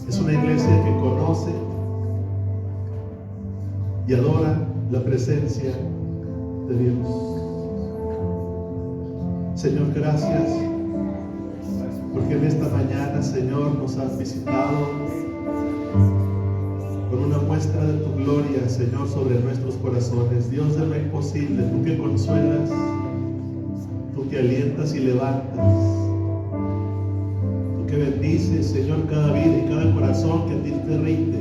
Es una iglesia que conoce y adora la presencia de Dios. Señor, gracias, porque en esta mañana, Señor, nos has visitado con una muestra de tu gloria, Señor, sobre nuestros corazones. Dios de lo imposible, tú que consuelas, tú que alientas y levantas, tú que bendices, Señor, cada vida y cada corazón que a ti te rinde.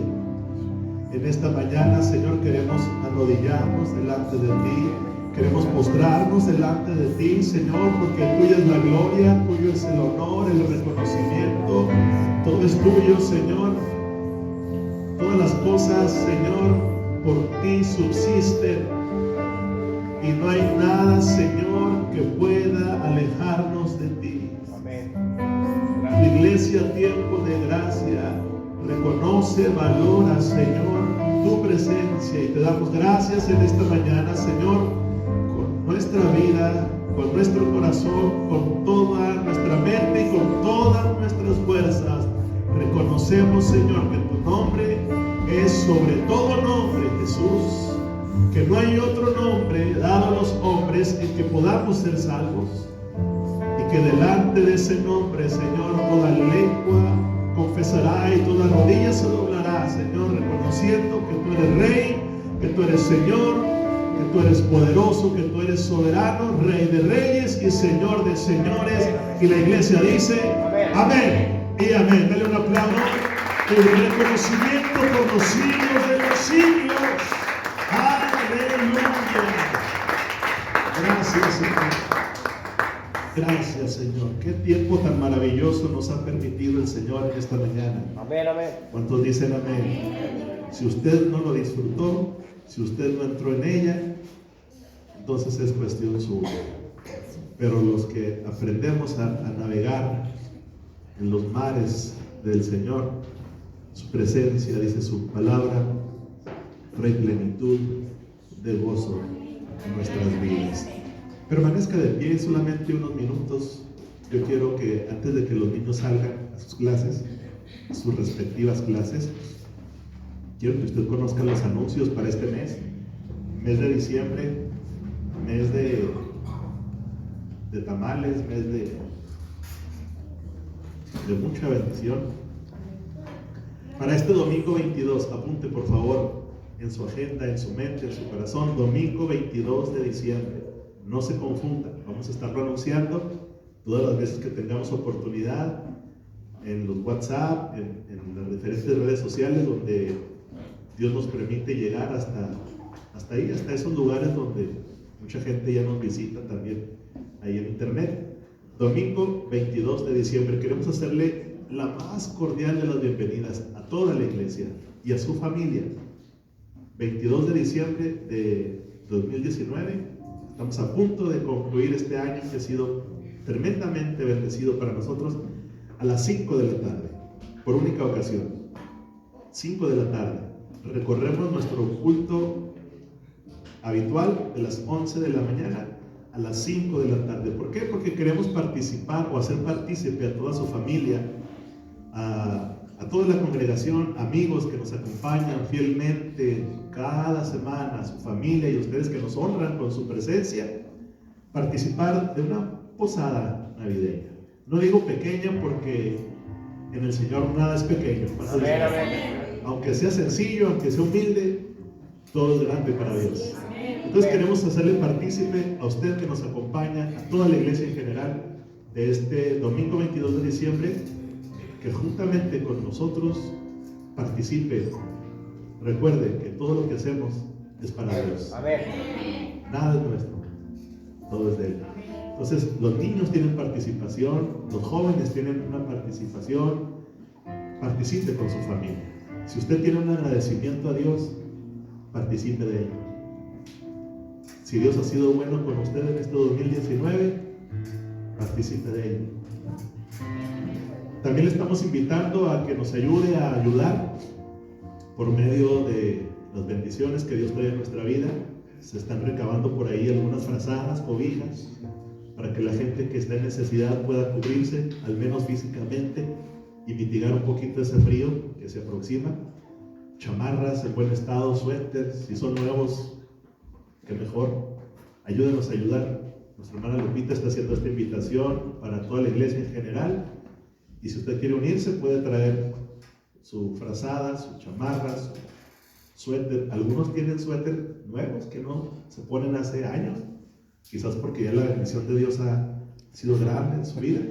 En esta mañana, Señor, queremos arrodillarnos delante de ti, queremos postrarnos delante de ti, Señor, porque tuya es la gloria, tuyo es el honor, el reconocimiento, todo es tuyo, Señor. Todas las cosas, Señor, por ti subsisten y no hay nada, Señor, que pueda alejarnos de ti. Amén. Tu iglesia, tiempo de gracia, reconoce, valora, Señor, tu presencia y te damos gracias en esta mañana, Señor, con nuestra vida, con nuestro corazón, con toda nuestra mente y con todas nuestras fuerzas. Reconocemos, Señor, que tu nombre es sobre todo nombre, Jesús, que no hay otro nombre dado a los hombres en que podamos ser salvos, y que delante de ese nombre, Señor, toda lengua confesará y toda rodilla se doblará, Señor, reconociendo que tú eres Rey, que tú eres Señor, que tú eres poderoso, que tú eres soberano, Rey de reyes y Señor de señores. Y la iglesia dice amén y amén. Dale un aplauso, el reconocimiento por los siglos de los siglos. Aleluya. Gracias, Señor. Gracias, Señor. Qué tiempo tan maravilloso nos ha permitido el Señor en esta mañana. Amén, amén. ¿Cuántos dicen amén? Si usted no lo disfrutó, si usted no entró en ella, entonces es cuestión suya. Pero los que aprendemos a navegar en los mares del Señor, su presencia, dice su palabra, trae plenitud de gozo en nuestras vidas. Permanezca de pie solamente unos minutos. Yo quiero que antes de que los niños salgan a sus clases, a sus respectivas clases, quiero que usted conozca los anuncios para este mes de diciembre, mes de tamales, mes de mucha bendición. Para este domingo 22, apunte por favor en su agenda, en su mente, en su corazón, domingo 22 de diciembre. No se confunda, vamos a estarlo anunciando todas las veces que tengamos oportunidad en los WhatsApp, en las diferentes redes sociales donde Dios nos permite llegar hasta ahí, hasta esos lugares donde mucha gente ya nos visita también ahí en internet. Domingo 22 de diciembre, queremos hacerle la más cordial de las bienvenidas a toda la iglesia y a su familia. 22 de diciembre de 2019. Estamos a punto de concluir este año que ha sido tremendamente bendecido para nosotros, a las 5 de la tarde, por única ocasión. 5 de la tarde. Recorremos nuestro culto habitual de las 11 de la mañana a las 5 de la tarde. ¿Por qué? Porque queremos participar o hacer partícipe a toda su familia, a toda la congregación, amigos que nos acompañan fielmente cada semana, su familia y ustedes que nos honran con su presencia, participar de una posada navideña. No digo pequeña porque en el Señor nada es pequeño. Amén, amén. Aunque sea sencillo, aunque sea humilde, todo es grande para Dios. Entonces queremos hacerle partícipe a usted que nos acompaña, a toda la iglesia en general, de este domingo 22 de diciembre, que juntamente con nosotros participe. Recuerde que todo lo que hacemos es para Dios. Amén. Nada es nuestro, todo es de Él. Entonces los niños tienen participación, los jóvenes tienen una participación. Participe con su familia. Si usted tiene un agradecimiento a Dios, participe de ello. Si Dios ha sido bueno con usted en este 2019, participe de ello. También le estamos invitando a que nos ayude a ayudar por medio de las bendiciones que Dios trae en nuestra vida. Se están recabando por ahí algunas frazadas, cobijas, para que la gente que está en necesidad pueda cubrirse, al menos físicamente. y mitigar un poquito ese frío que se aproxima. Chamarras en buen estado, suéteres, si son nuevos, que mejor. Ayúdenos a ayudar. Nuestra hermana Lupita está haciendo esta invitación para toda la iglesia en general. Y si usted quiere unirse, puede traer su frazada, su chamarra, su suéter. Algunos tienen suéter nuevos que no se ponen hace años, quizás porque ya la bendición de Dios ha sido grande en su vida.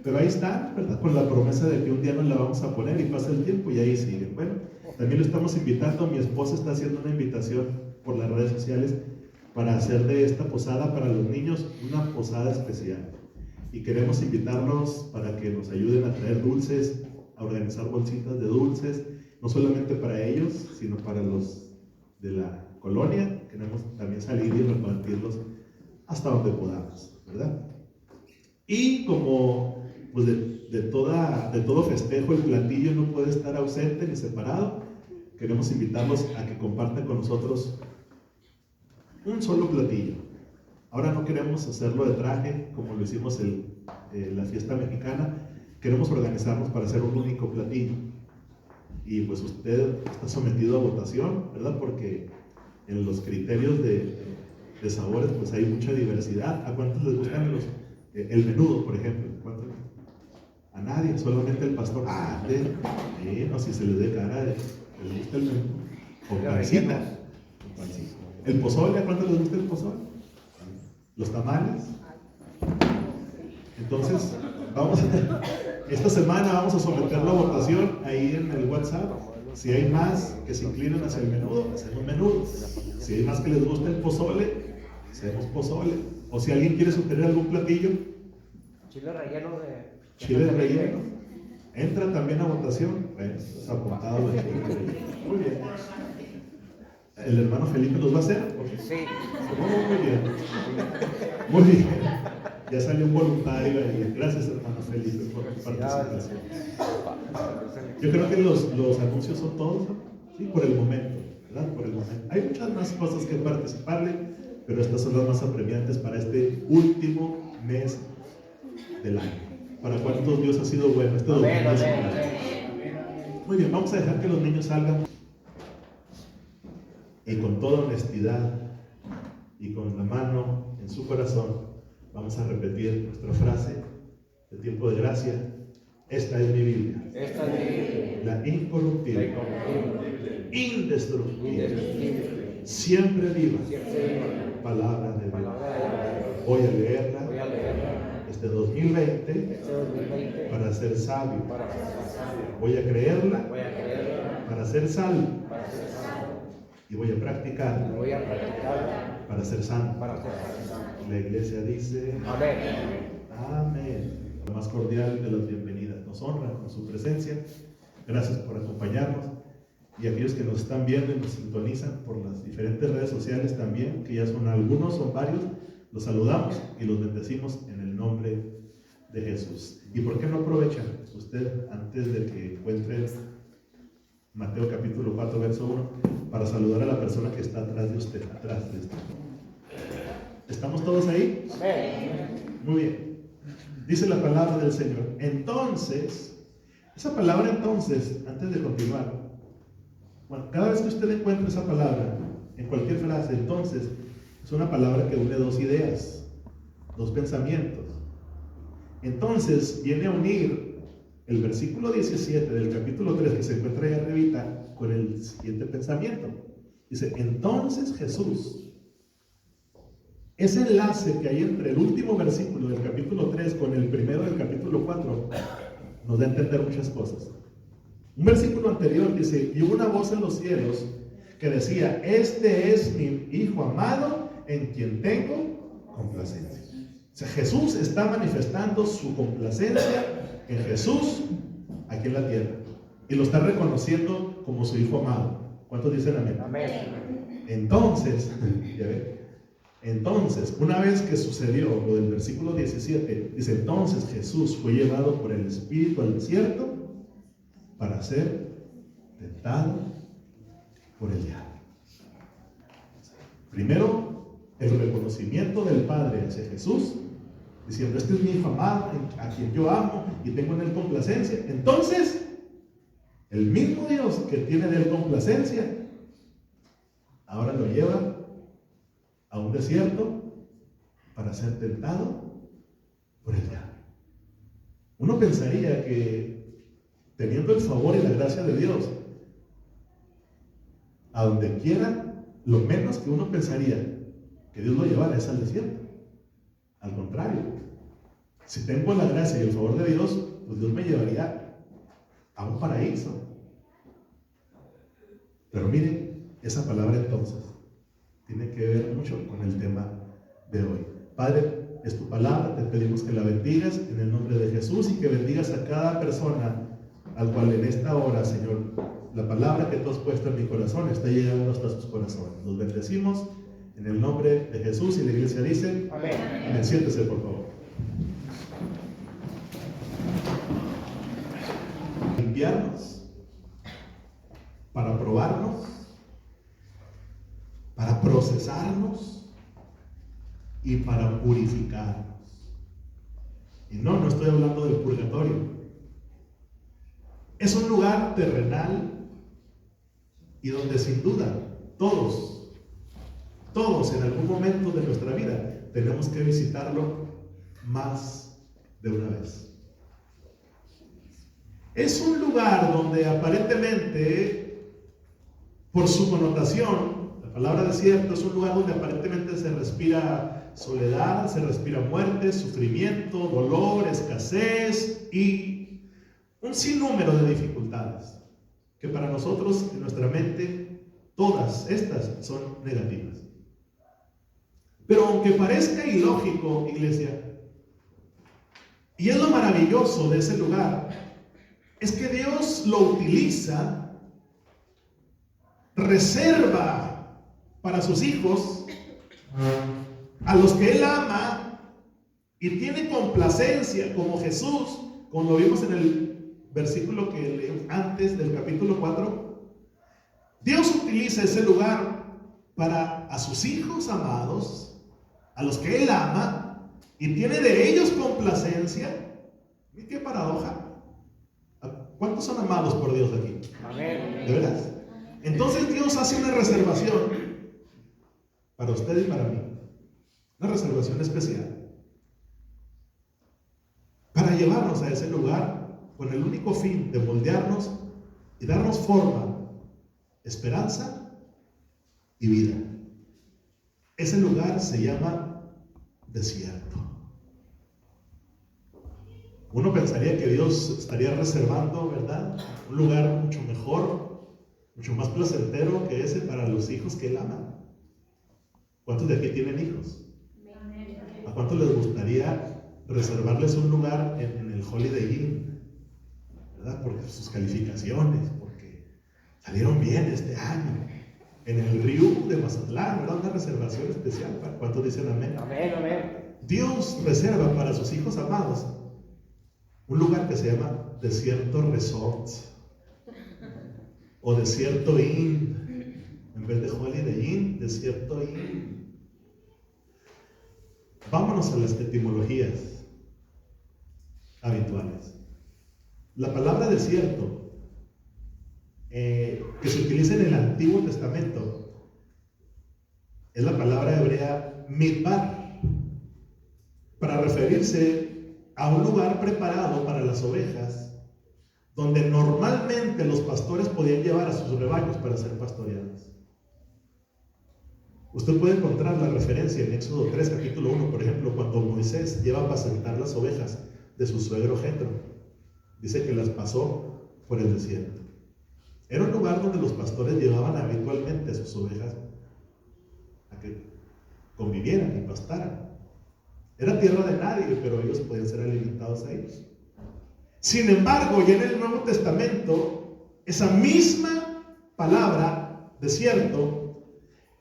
Pero ahí está, ¿verdad? Con la promesa de que un día nos la vamos a poner y pasa el tiempo y ahí siguen. Bueno, también lo estamos invitando. Mi esposa está haciendo una invitación por las redes sociales para hacer de esta posada para los niños una posada especial. Y queremos invitarlos para que nos ayuden a traer dulces, a organizar bolsitas de dulces, no solamente para ellos, sino para los de la colonia. Queremos también salir y repartirlos hasta donde podamos, ¿verdad? Y como pues de todo festejo el platillo no puede estar ausente ni separado, queremos invitarlos a que compartan con nosotros un solo platillo. Ahora no queremos hacerlo de traje como lo hicimos en la fiesta mexicana. Queremos organizarnos para hacer un único platillo. Y pues usted está sometido a votación, ¿verdad? Porque en los criterios de sabores pues hay mucha diversidad. ¿A cuántos les gustan el menudo, por ejemplo? ¿Cuántos? A nadie, solamente el pastor. No, si se les dé cara, les gusta el menudo. Con pancita. El pozole, ¿a cuántos les gusta el pozole? Los tamales. Entonces, esta semana vamos a someterlo a votación ahí en el WhatsApp. Si hay más que se inclinan hacia el menudo, hacemos menudo. Si hay más que les gusta el pozole, hacemos pozole. O si alguien quiere sugerir algún platillo, chile relleno. Entra también a votación. Está apuntado de chile relleno. Muy bien. ¿El hermano Felipe los va a hacer? Sí. Muy bien. Muy bien. Ya salió un voluntario ahí. Gracias, hermano Felipe, por tu participación. Yo creo que los anuncios son todos, ¿no? Sí, por el momento, ¿verdad? Por el momento. Hay muchas más cosas que participarle, pero estas son las más apremiantes para este último mes del año. ¿Para cuántos Dios ha sido bueno? Este 2019. Muy bien, vamos a dejar que los niños salgan. Y con toda honestidad y con la mano en su corazón, vamos a repetir nuestra frase de tiempo de gracia. Esta es mi Biblia. Esta es mi Biblia. La incorruptible, indestructible, siempre viva, palabra de Dios. Voy a leerla este 2020 para ser sabio. Voy a creerla para ser salvo. Y voy a practicar para ser santo. La iglesia dice Amén. Amén. La más cordial de las bienvenidas. Nos honra con su presencia. Gracias por acompañarnos. Y aquellos que nos están viendo y nos sintonizan por las diferentes redes sociales también, que ya son algunos, son varios, los saludamos y los bendecimos en el nombre de Jesús. ¿Y por qué no aprovechan usted antes de que encuentre Mateo capítulo 4, verso 1, para saludar a la persona que está atrás de usted, atrás de usted? ¿Estamos todos ahí? Muy bien. Dice la palabra del Señor. Entonces, esa palabra entonces, antes de continuar, bueno, cada vez que usted encuentre esa palabra, en cualquier frase, entonces, es una palabra que une dos ideas, dos pensamientos. Entonces, viene a unir el versículo 17 del capítulo 3 que se encuentra ahí arribita con el siguiente pensamiento. Dice, entonces Jesús. Ese enlace que hay entre el último versículo del capítulo 3 con el primero del capítulo 4 nos da a entender muchas cosas. Un versículo anterior dice, y hubo una voz en los cielos que decía, este es mi Hijo amado en quien tengo complacencia. O sea, Jesús está manifestando su complacencia en Jesús aquí en la tierra y lo está reconociendo como su Hijo amado. ¿Cuántos dicen amén? Amén. Entonces, ya ven, entonces, una vez que sucedió lo del versículo 17, dice, entonces Jesús fue llevado por el Espíritu al desierto para ser tentado por el diablo. Primero, el reconocimiento del Padre hacia Jesús, diciendo, este es mi hijo amado, a quien yo amo y tengo en él complacencia. Entonces, el mismo Dios que tiene de él complacencia, ahora lo lleva a un desierto para ser tentado por el diablo. Uno pensaría que teniendo el favor y la gracia de Dios, a donde quiera, lo menos que uno pensaría que Dios lo llevara es al desierto. Al contrario, si tengo la gracia y el favor de Dios, pues Dios me llevaría a un paraíso. Pero miren, esa palabra entonces tiene que ver mucho con el tema de hoy. Padre, es tu palabra, te pedimos que la bendigas en el nombre de Jesús y que bendigas a cada persona al cual en esta hora, Señor, la palabra que tú has puesto en mi corazón está llegando hasta sus corazones. Los bendecimos en el nombre de Jesús y la iglesia dice, amén. Amén. Siéntese, por favor. Limpiarnos, para probarnos, para procesarnos y para purificarnos. Y no estoy hablando del purgatorio. Es un lugar terrenal y donde sin duda todos en algún momento de nuestra vida tenemos que visitarlo más de una vez. Es un lugar donde aparentemente, por su connotación, la palabra desierto es un lugar donde aparentemente se respira soledad, se respira muerte, sufrimiento, dolor, escasez y un sinnúmero de dificultades que para nosotros en nuestra mente todas estas son negativas. Pero aunque parezca ilógico, iglesia, y es lo maravilloso de ese lugar, es que Dios lo utiliza, reserva para sus hijos, a los que Él ama y tiene complacencia, como Jesús, como lo vimos en el versículo que leímos antes del capítulo 4. Dios utiliza ese lugar para a sus hijos amados, a los que Él ama y tiene de ellos complacencia. ¿Y qué paradoja? ¿Cuántos son amados por Dios aquí? Amén. ¿De veras? Entonces Dios hace una reservación para usted y para mí. Una reservación especial. Para llevarnos a ese lugar con el único fin de moldearnos y darnos forma, esperanza y vida. Ese lugar se llama desierto. Uno pensaría que Dios estaría reservando, ¿verdad?, un lugar mucho mejor, mucho más placentero que ese para los hijos que Él ama. ¿Cuántos de aquí tienen hijos? ¿A cuántos les gustaría reservarles un lugar en el Holiday Inn? ¿Verdad? Porque sus calificaciones, porque salieron bien este año. En el Riu de Mazatlán, ¿verdad? Una reservación especial. ¿Cuántos dicen amén? Amén, amén. Dios reserva para sus hijos amados un lugar que se llama Desierto Resort o Desierto Inn. En vez de Holiday Inn, Desierto Inn. Vámonos a las etimologías habituales. La palabra desierto que se utiliza en el Antiguo Testamento es la palabra hebrea midbar, para referirse a un lugar preparado para las ovejas, donde normalmente los pastores podían llevar a sus rebaños para ser pastoreados. Usted puede encontrar la referencia en Éxodo 3, capítulo 1, por ejemplo, cuando Moisés lleva a apacentar las ovejas de su suegro Jetro. Dice que las pasó por el desierto. Era un lugar donde los pastores llevaban habitualmente a sus ovejas a que convivieran y pastaran. Era tierra de nadie, pero ellos podían ser alimentados ahí. Sin embargo, ya en el Nuevo Testamento, esa misma palabra, desierto,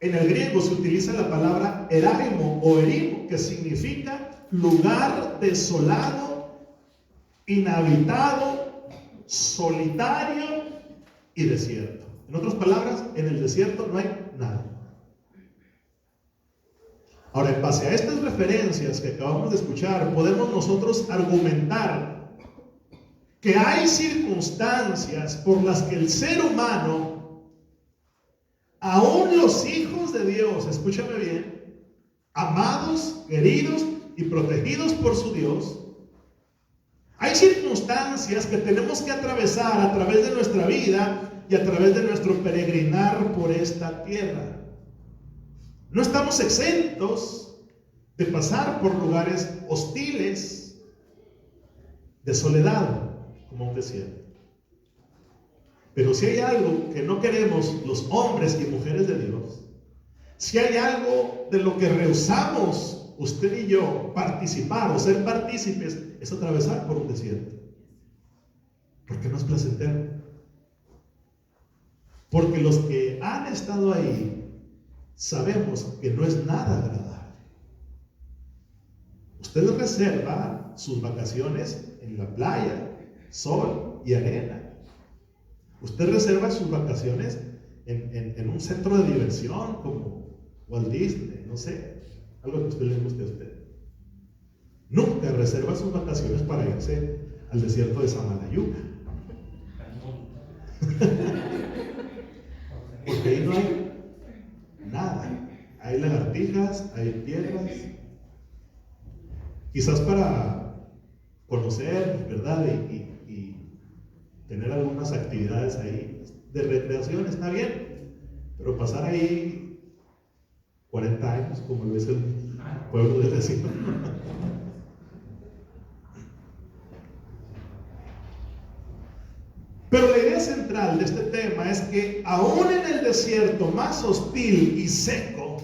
en el griego se utiliza la palabra eraimo o erimo, que significa lugar desolado, inhabitado, solitario y desierto. En otras palabras, en el desierto no hay nada. Ahora, en base a estas referencias que acabamos de escuchar, podemos nosotros argumentar que hay circunstancias por las que el ser humano, aún los hijos de Dios, escúchame bien, amados, queridos y protegidos por su Dios, hay circunstancias que tenemos que atravesar a través de nuestra vida y a través de nuestro peregrinar por esta tierra. No estamos exentos de pasar por lugares hostiles, de soledad, como un desierto. Pero si hay algo que no queremos los hombres y mujeres de Dios, si hay algo de lo que rehusamos usted y yo participar o ser partícipes, es atravesar por un desierto. Porque no es placentero. Porque los que han estado ahí sabemos que no es nada agradable. Usted reserva sus vacaciones en la playa, sol y arena. Usted reserva sus vacaciones en un centro de diversión como Walt Disney, no sé, algo que a usted le guste a usted. Nunca reserva sus vacaciones para irse al desierto de Samalayuca. Porque ahí no hay nada. Hay lagartijas, hay piedras. Quizás para conocer, ¿verdad? Y tener algunas actividades ahí de recreación está bien, pero pasar ahí 40 años, como lo es el pueblo del vecino. Pero la idea central de este tema es que aún en el desierto más hostil y seco,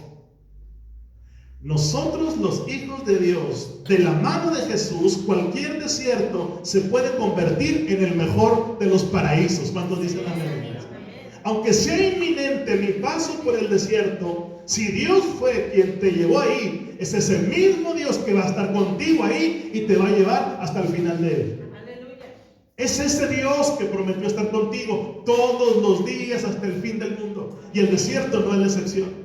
nosotros los hijos de Dios, de la mano de Jesús, cualquier desierto se puede convertir en el mejor de los paraísos. ¿Cuántos dicen amén? Aunque sea inminente mi paso por el desierto, si Dios fue quien te llevó ahí, es ese mismo Dios que va a estar contigo ahí y te va a llevar hasta el final de él. Es ese Dios que prometió estar contigo todos los días hasta el fin del mundo. Y el desierto no es la excepción.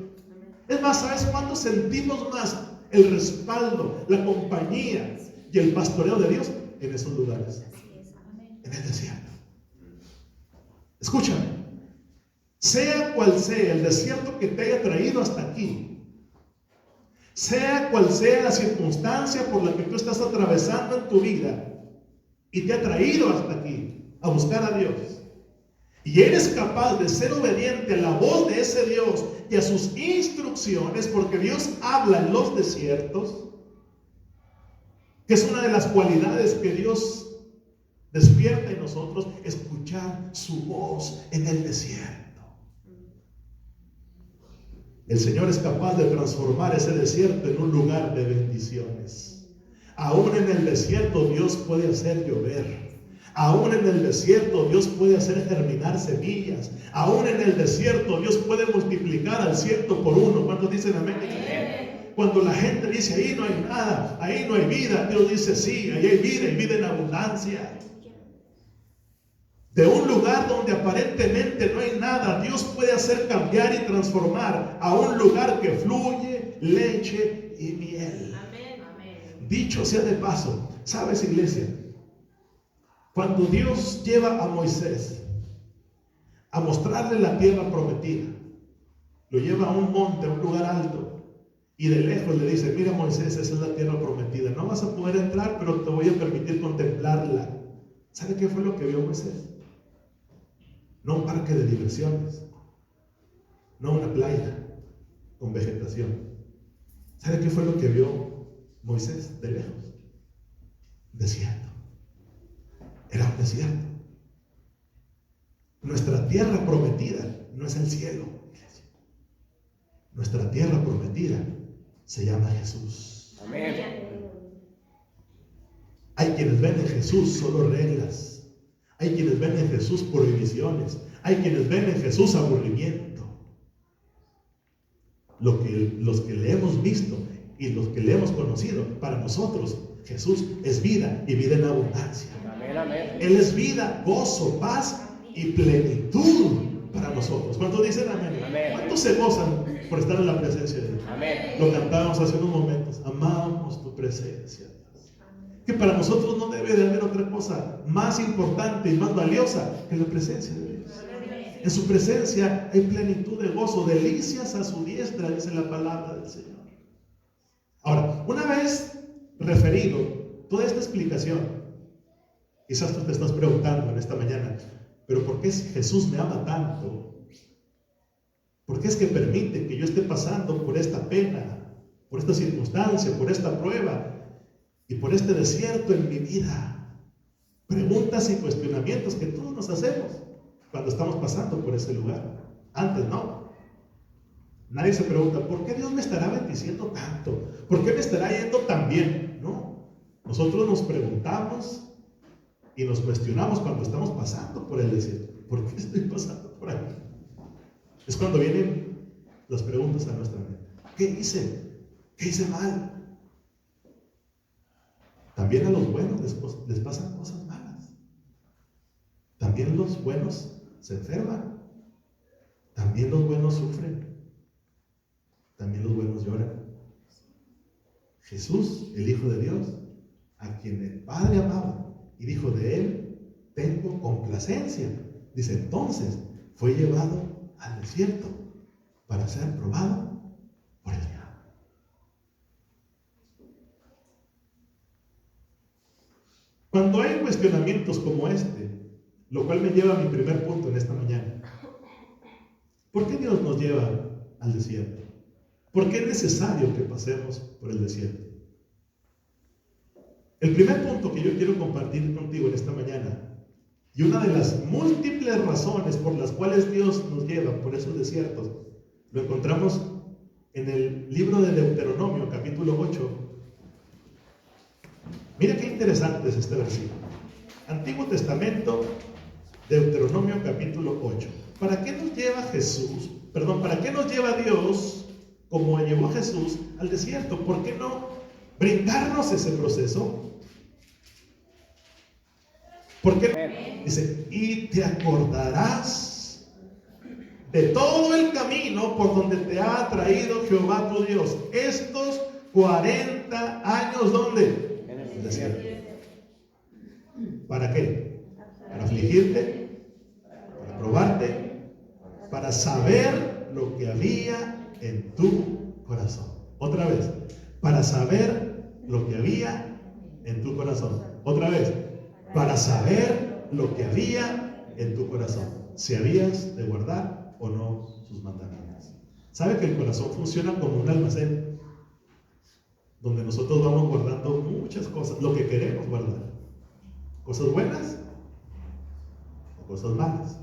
Es más, ¿sabes cuándo sentimos más el respaldo, la compañía y el pastoreo de Dios? En esos lugares. En el desierto. Escúchame. Sea cual sea el desierto que te haya traído hasta aquí, sea cual sea la circunstancia por la que tú estás atravesando en tu vida y te ha traído hasta aquí a buscar a Dios, y eres capaz de ser obediente a la voz de ese Dios y a sus instrucciones, porque Dios habla en los desiertos, que es una de las cualidades que Dios despierta en nosotros, escuchar su voz en el desierto. El Señor es capaz de transformar ese desierto en un lugar de bendiciones. Aún en el desierto Dios puede hacer llover. Aún en el desierto Dios puede hacer germinar semillas. Aún en el desierto Dios puede multiplicar al 100 por 1. ¿Cuántos dicen amén? Cuando la gente dice ahí no hay nada, ahí no hay vida, Dios dice sí, ahí hay vida y vida en abundancia. De un lugar donde aparentemente no hay nada, Dios puede hacer cambiar y transformar a un lugar que fluye leche y miel. Dicho sea de paso, ¿sabes, iglesia? Cuando Dios lleva a Moisés a mostrarle la tierra prometida, lo lleva a un monte, a un lugar alto, y de lejos le dice: mira, Moisés, esa es la tierra prometida, no vas a poder entrar, pero te voy a permitir contemplarla. ¿Sabe qué fue lo que vio Moisés? No un parque de diversiones, no una playa con vegetación. ¿Sabe qué fue lo que vio Moisés de lejos? Desierto. Era un desierto. Nuestra tierra prometida no es el cielo, iglesia. Nuestra tierra prometida se llama Jesús. Amén. Hay quienes ven en Jesús solo reglas. Hay quienes ven en Jesús prohibiciones. Hay quienes ven en Jesús aburrimiento. Los que le hemos visto y los que le hemos conocido, para nosotros Jesús es vida y vida en abundancia. Amén, amén. Él es vida, gozo, paz y plenitud para nosotros. ¿Cuántos dicen amén? Amén. ¿Cuántos se gozan por estar en la presencia de Dios? Amén. Lo cantábamos hace unos momentos. Amamos tu presencia, Dios. Que para nosotros no debe de haber otra cosa más importante y más valiosa que la presencia de Dios. En su presencia hay plenitud de gozo, delicias a su diestra, dice la palabra del Señor. Ahora, una vez referido toda esta explicación, quizás tú te estás preguntando en esta mañana, pero ¿por qué Jesús me ama tanto? ¿Por qué es que permite que yo esté pasando por esta pena, por esta circunstancia, por esta prueba y por este desierto en mi vida? Preguntas y cuestionamientos que todos nos hacemos cuando estamos pasando por ese lugar. Antes no. Nadie se pregunta, ¿por qué Dios me estará bendiciendo tanto? ¿Por qué me estará yendo tan bien? No. Nosotros nos preguntamos y nos cuestionamos cuando estamos pasando por el desierto. ¿Por qué estoy pasando por aquí? Es cuando vienen las preguntas a nuestra mente. ¿Qué hice? ¿Qué hice mal? También a los buenos les pasan cosas malas. También los buenos se enferman. También los buenos sufren. También los buenos lloran. Jesús, el Hijo de Dios, a quien el Padre amaba y dijo de él, tengo complacencia. Dice, entonces fue llevado al desierto para ser probado por el diablo. Cuando hay cuestionamientos como este, lo cual me lleva a mi primer punto en esta mañana. ¿Por qué Dios nos lleva al desierto? ¿Por qué es necesario que pasemos por el desierto? El primer punto que yo quiero compartir contigo en esta mañana, y una de las múltiples razones por las cuales Dios nos lleva por esos desiertos, lo encontramos en el libro de Deuteronomio, capítulo 8. Mira qué interesante es este versículo. Antiguo Testamento, Deuteronomio, capítulo 8. ¿Para qué nos lleva Jesús? ¿Para qué nos lleva Dios, como llevó a Jesús, al desierto? ¿Por qué no brindarnos ese proceso? Porque dice, y te acordarás de todo el camino por donde te ha traído Jehová tu Dios estos 40 años. ¿Dónde? En el desierto. ¿Para qué? Para afligirte, para probarte, para saber lo que había en tu corazón. Otra vez, para saber lo que había en tu corazón. Otra vez, para saber lo que había en tu corazón, si habías de guardar o no sus mandamientos. ¿Sabe que el corazón funciona como un almacén donde nosotros vamos guardando muchas cosas, lo que queremos guardar? ¿Cosas buenas o cosas malas?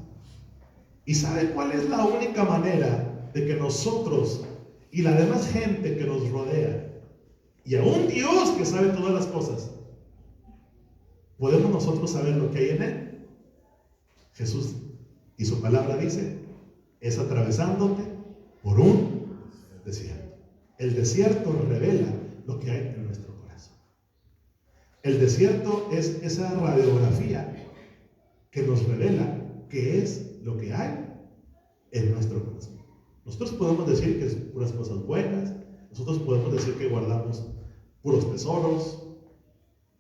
¿Y sabe cuál es la única manera de que nosotros y la demás gente que nos rodea, y aún Dios que sabe todas las cosas, podemos nosotros saber lo que hay en él? Jesús y su palabra dice, es atravesándote por un desierto. El desierto revela lo que hay en nuestro corazón. El desierto es esa radiografía que nos revela qué es lo que hay en nuestro corazón. Nosotros podemos decir que es puras cosas buenas, nosotros podemos decir que guardamos puros tesoros,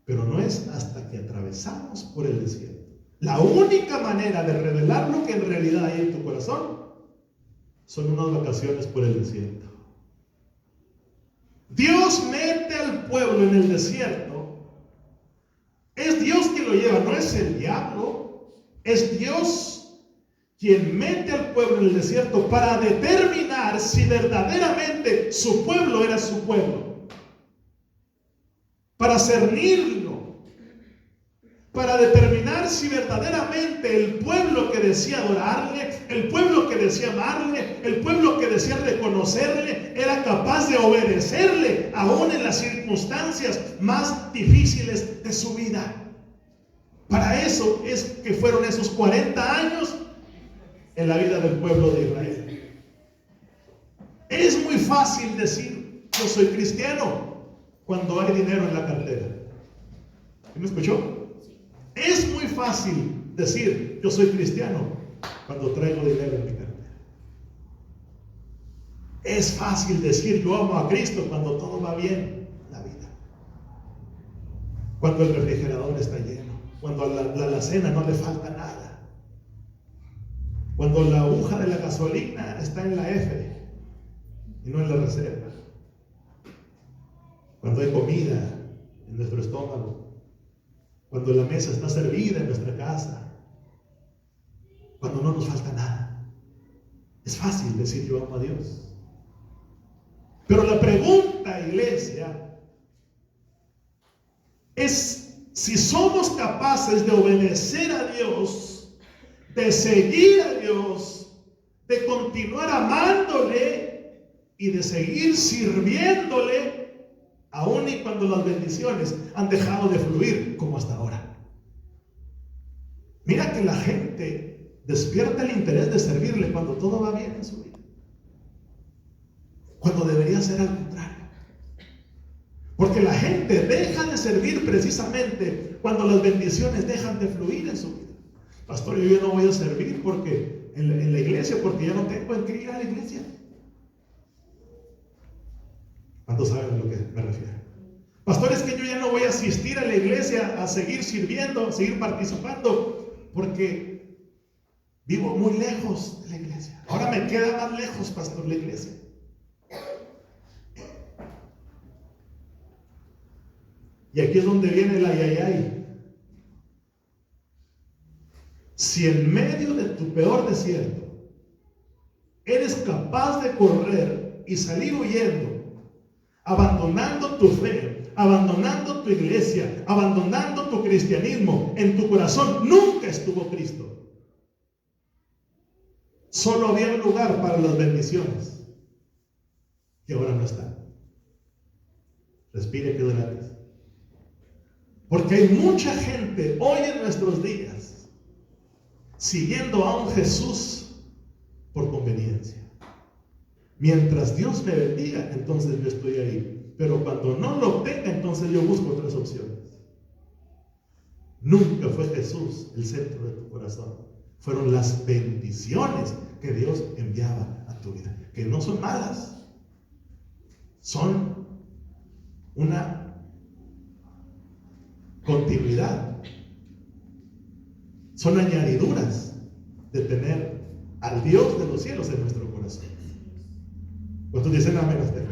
pero no es hasta que atravesamos por el desierto. La única manera de revelar lo que en realidad hay en tu corazón son unas vacaciones por el desierto. Dios mete al pueblo en el desierto. Es Dios quien lo lleva, no es el diablo. Es Dios quien mete al pueblo en el desierto para determinar si verdaderamente su pueblo era su pueblo. Para cernirlo, para determinar si verdaderamente el pueblo que decía adorarle, el pueblo que decía amarle, el pueblo que decía reconocerle, era capaz de obedecerle aún en las circunstancias más difíciles de su vida. Para eso es que fueron esos 40 años en la vida del pueblo de Israel. Es muy fácil decir, yo soy cristiano, cuando hay dinero en la cartera. ¿Me escuchó? Es muy fácil decir, yo soy cristiano, cuando traigo dinero en mi cartera. Es fácil decir yo amo a Cristo cuando todo va bien en la vida. Cuando el refrigerador está lleno, cuando a la alacena no le falta nada, cuando la aguja de la gasolina está en la F y no en la reserva, cuando hay comida en nuestro estómago, cuando la mesa está servida en nuestra casa, cuando no nos falta nada. Es fácil decir yo amo a Dios. Pero la pregunta, iglesia, es si somos capaces de obedecer a Dios, de seguir a Dios, de continuar amándole y de seguir sirviéndole, aun y cuando las bendiciones han dejado de fluir como hasta ahora. Mira que la gente despierta el interés de servirle cuando todo va bien en su vida, cuando debería ser al contrario. Porque la gente deja de servir precisamente cuando las bendiciones dejan de fluir en su vida. Pastor, yo ya no voy a servir porque en la iglesia, porque ya no tengo en qué ir a la iglesia. ¿Cuántos saben a lo que me refiero? Pastor, es que yo ya no voy a asistir a la iglesia a seguir sirviendo, a seguir participando, porque vivo muy lejos de la iglesia. Ahora me queda más lejos, pastor, la iglesia. Y aquí es donde viene el ay. Si en medio de tu peor desierto eres capaz de correr y salir huyendo, abandonando tu fe, abandonando tu iglesia, abandonando tu cristianismo, en tu corazón nunca estuvo Cristo. Solo había un lugar para las bendiciones que ahora no está. Respire, que gratis. Porque hay mucha gente hoy en nuestros días siguiendo a un Jesús por conveniencia. Mientras Dios me bendiga, entonces yo estoy ahí. Pero cuando no lo tenga, entonces yo busco otras opciones. Nunca fue Jesús el centro de tu corazón. Fueron las bendiciones que Dios enviaba a tu vida, que no son malas, son una continuidad, son añadiduras de tener al Dios de los cielos en nuestro corazón. ¿Cuántos dicen amén a este?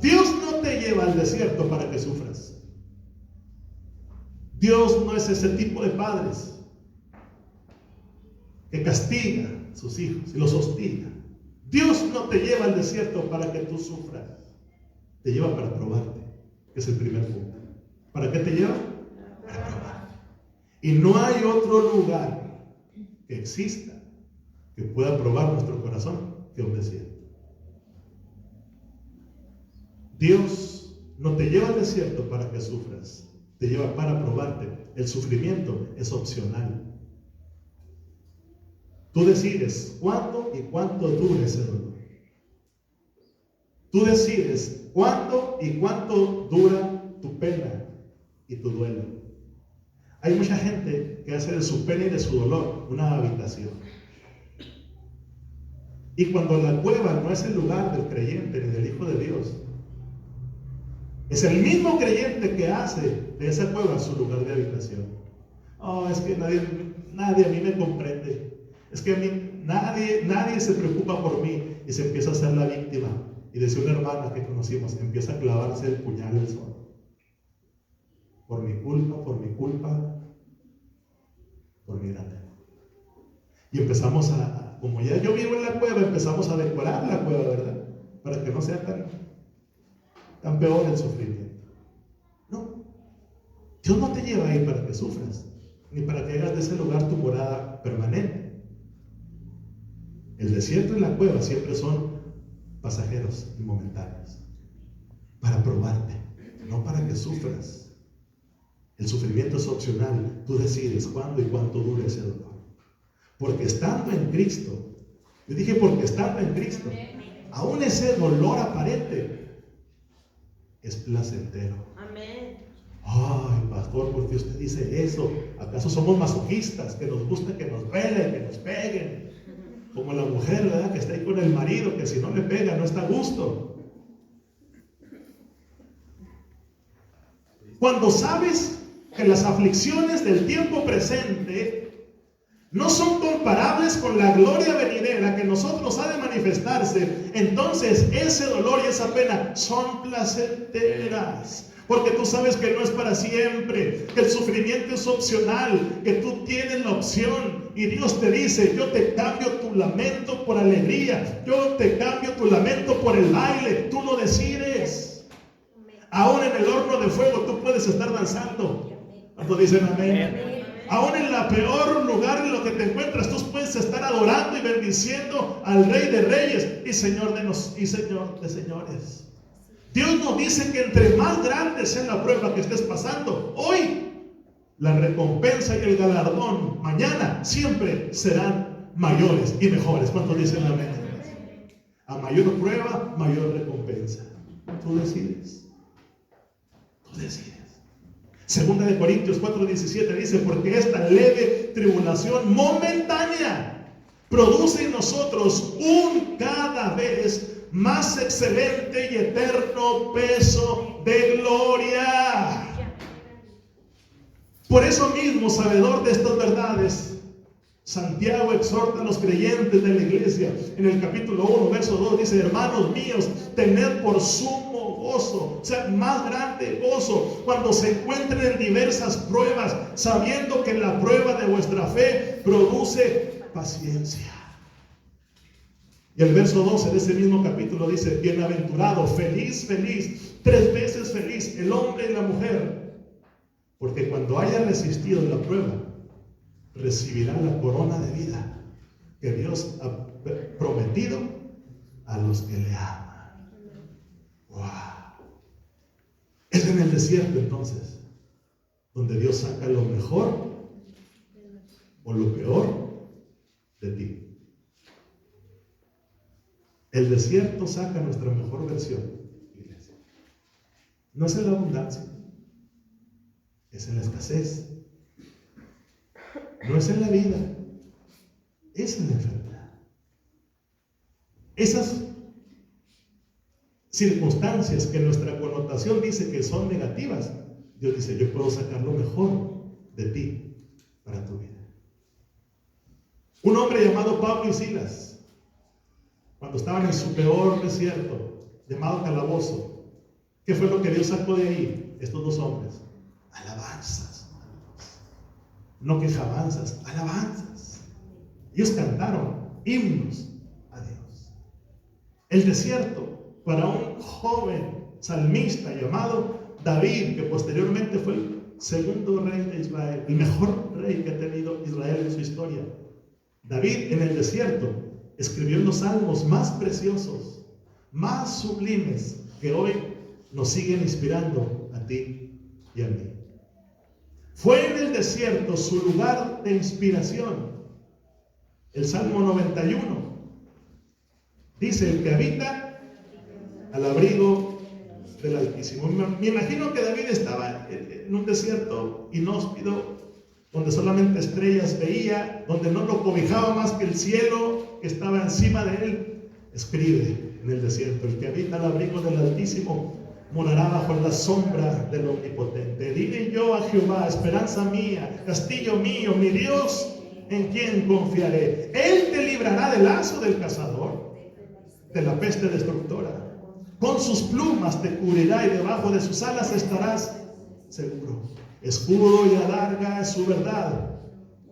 Dios no te lleva al desierto para que sufras. Dios no es ese tipo de padres que castiga a sus hijos y los hostiga. Dios no te lleva al desierto para que tú sufras. Te lleva para probarte, que es el primer punto. ¿Para qué te lleva? Para probar. Y no hay otro lugar que exista que pueda probar nuestro corazón que un desierto. Dios no te lleva al desierto para que sufras, te lleva para probarte. El sufrimiento es opcional. Tú decides cuándo y cuánto dura ese dolor. Tú decides cuándo y cuánto dura tu pena y tu duelo. Hay mucha gente que hace de su pena y de su dolor una habitación. Y cuando la cueva no es el lugar del creyente ni del Hijo de Dios, es el mismo creyente que hace de esa cueva su lugar de habitación. Oh, es que nadie a mí me comprende. Es que a mí nadie se preocupa por mí, y se empieza a hacer la víctima. Y decía una hermana que conocimos, empieza a clavarse el puñal al sol. Por mi culpa, por mi grande. Y empezamos como ya yo vivo en la cueva, empezamos a decorar la cueva, ¿verdad? Para que no sea tan peor el sufrimiento. No. Dios no te lleva ahí para que sufras, ni para que hagas de ese lugar tu morada permanente. El desierto y la cueva siempre son pasajeros y momentáneos, para probarte, no para que sufras. El sufrimiento es opcional, tú decides cuándo y cuánto dura ese dolor. Porque estando en Cristo, yo dije porque estando en Cristo, aún ese dolor aparente es placentero. Amén. Ay, pastor, ¿por qué usted dice eso? ¿Acaso somos masoquistas, que nos gusta que nos pelen, que nos peguen? Como la mujer, ¿verdad?, que está ahí con el marido, que si no le pega no está a gusto. Cuando sabes que las aflicciones del tiempo presente no son comparables con la gloria venidera que nosotros ha de manifestarse, entonces ese dolor y esa pena son placenteras. Porque tú sabes que no es para siempre, que el sufrimiento es opcional, que tú tienes la opción. Y Dios te dice: yo te cambio tu lamento por alegría, yo te cambio tu lamento por el baile. Tú lo decides. Aún en el horno de fuego tú puedes estar danzando. ¿Cuántos dicen amén? Aún en la peor lugar en lo que te encuentras, tú puedes estar adorando y bendiciendo al Rey de Reyes y Señor de señores. Dios nos dice que entre más grande sea la prueba que estés pasando hoy, la recompensa y el galardón mañana siempre serán mayores y mejores. ¿Cuántos dicen amén? A mayor prueba, mayor recompensa. Tú decides. Tú decides. Segunda de Corintios 4:17 dice: porque esta leve tribulación momentánea produce en nosotros un cada vez más excelente y eterno peso de gloria. Por eso mismo, sabedor de estas verdades, Santiago exhorta a los creyentes de la iglesia en el capítulo 1, verso 2, dice: hermanos míos, tened por sumo gozo, o sea, más grande gozo, cuando se encuentren en diversas pruebas, sabiendo que la prueba de vuestra fe produce paciencia. Y el verso 12 de ese mismo capítulo dice: bienaventurado, feliz, 3 veces feliz el hombre y la mujer, porque cuando haya resistido la prueba, recibirá la corona de vida que Dios ha prometido a los que le aman. ¡Wow! Es en el desierto entonces donde Dios saca lo mejor o lo peor de ti. El desierto saca nuestra mejor versión, iglesia. No es en la abundancia, es en la escasez. No es en la vida, es en la enfermedad. Esas circunstancias que nuestra connotación dice que son negativas, Dios dice: yo puedo sacar lo mejor de ti para tu vida. Un hombre llamado Pablo y Silas, cuando estaban en su peor desierto, llamado calabozo, ¿qué fue lo que Dios sacó de ahí? Estos 2 hombres: alabanzas. No quejabanzas, alabanzas. Ellos cantaron himnos a Dios. El desierto, para un joven salmista llamado David, que posteriormente fue el segundo rey de Israel, el mejor rey que ha tenido Israel en su historia. David, en el desierto, escribió los salmos más preciosos, más sublimes, que hoy nos siguen inspirando a ti y a mí. Fue en el desierto su lugar de inspiración. El Salmo 91 dice: el que habita al abrigo del Altísimo. Me imagino que David estaba en un desierto inhóspito, donde solamente estrellas veía, donde no lo cobijaba más que el cielo que estaba encima de él. Escribe en el desierto: el que habita al abrigo del Altísimo morará bajo la sombra del Omnipotente. Diré yo a Jehová: esperanza mía, castillo mío, mi Dios, en quien confiaré. Él te librará del lazo del cazador, de la peste destructora. Con sus plumas te cubrirá y debajo de sus alas estarás seguro. Escudo y adarga es su verdad.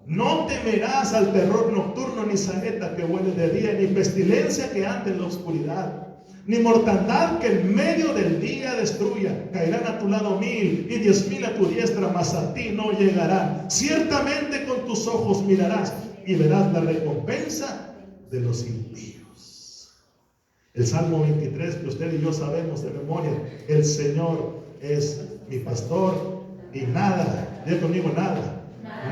No temerás al terror nocturno, ni saeta que vuele de día, ni pestilencia que ande en la oscuridad, ni mortandad que en medio del día destruya. Caerán a tu lado 1000 y 10,000 a tu diestra, mas a ti no llegarán. Ciertamente con tus ojos mirarás y verás la recompensa de los impíos. El Salmo 23, que usted y yo sabemos de memoria: el Señor es mi pastor y nada, diga conmigo, nada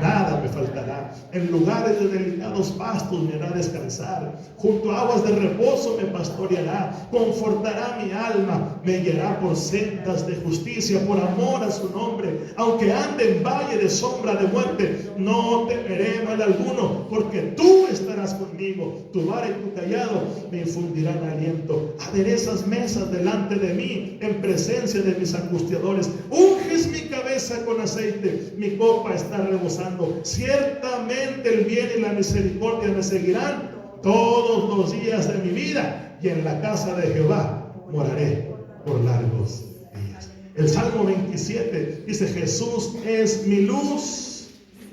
Nada me faltará. En lugares de delicados pastos me hará descansar. Junto a aguas de reposo me pastoreará. Confortará mi alma. Me guiará por sendas de justicia, por amor a su nombre. Aunque ande en valle de sombra de muerte, no temeré mal alguno, porque tú estarás conmigo. Tu vara y tu callado me infundirán aliento. Aderezas mesas delante de mí, en presencia de mis angustiadores. Unges mi cabeza con aceite, mi copa está rebosando. Ciertamente el bien y la misericordia me seguirán todos los días de mi vida, y en la casa de Jehová moraré por largos días. El Salmo 27 dice: Jesús es mi luz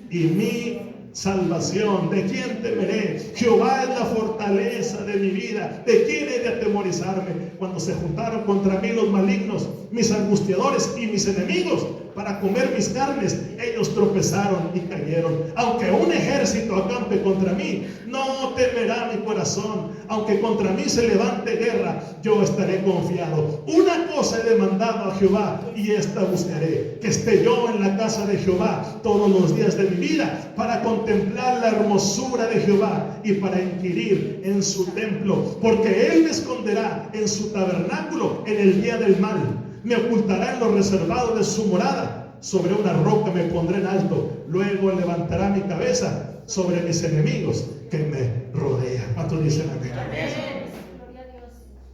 y mi salvación. ¿De quién temeré? Jehová es la fortaleza de mi vida. ¿De quién he de atemorizarme? Cuando se juntaron contra mí los malignos, mis angustiadores y mis enemigos, para comer mis carnes, ellos tropezaron y cayeron. Aunque un ejército acampe contra mí, no temerá mi corazón. Aunque contra mí se levante guerra, yo estaré confiado. Una cosa he demandado a Jehová, y esta buscaré: que esté yo en la casa de Jehová todos los días de mi vida, para contemplar la hermosura de Jehová y para inquirir en su templo. Porque él me esconderá en su tabernáculo en el día del mal. Me ocultará en lo reservado de su morada. Sobre una roca me pondré en alto. Luego levantará mi cabeza sobre mis enemigos que me rodean. ¿Cuántos dicen amén?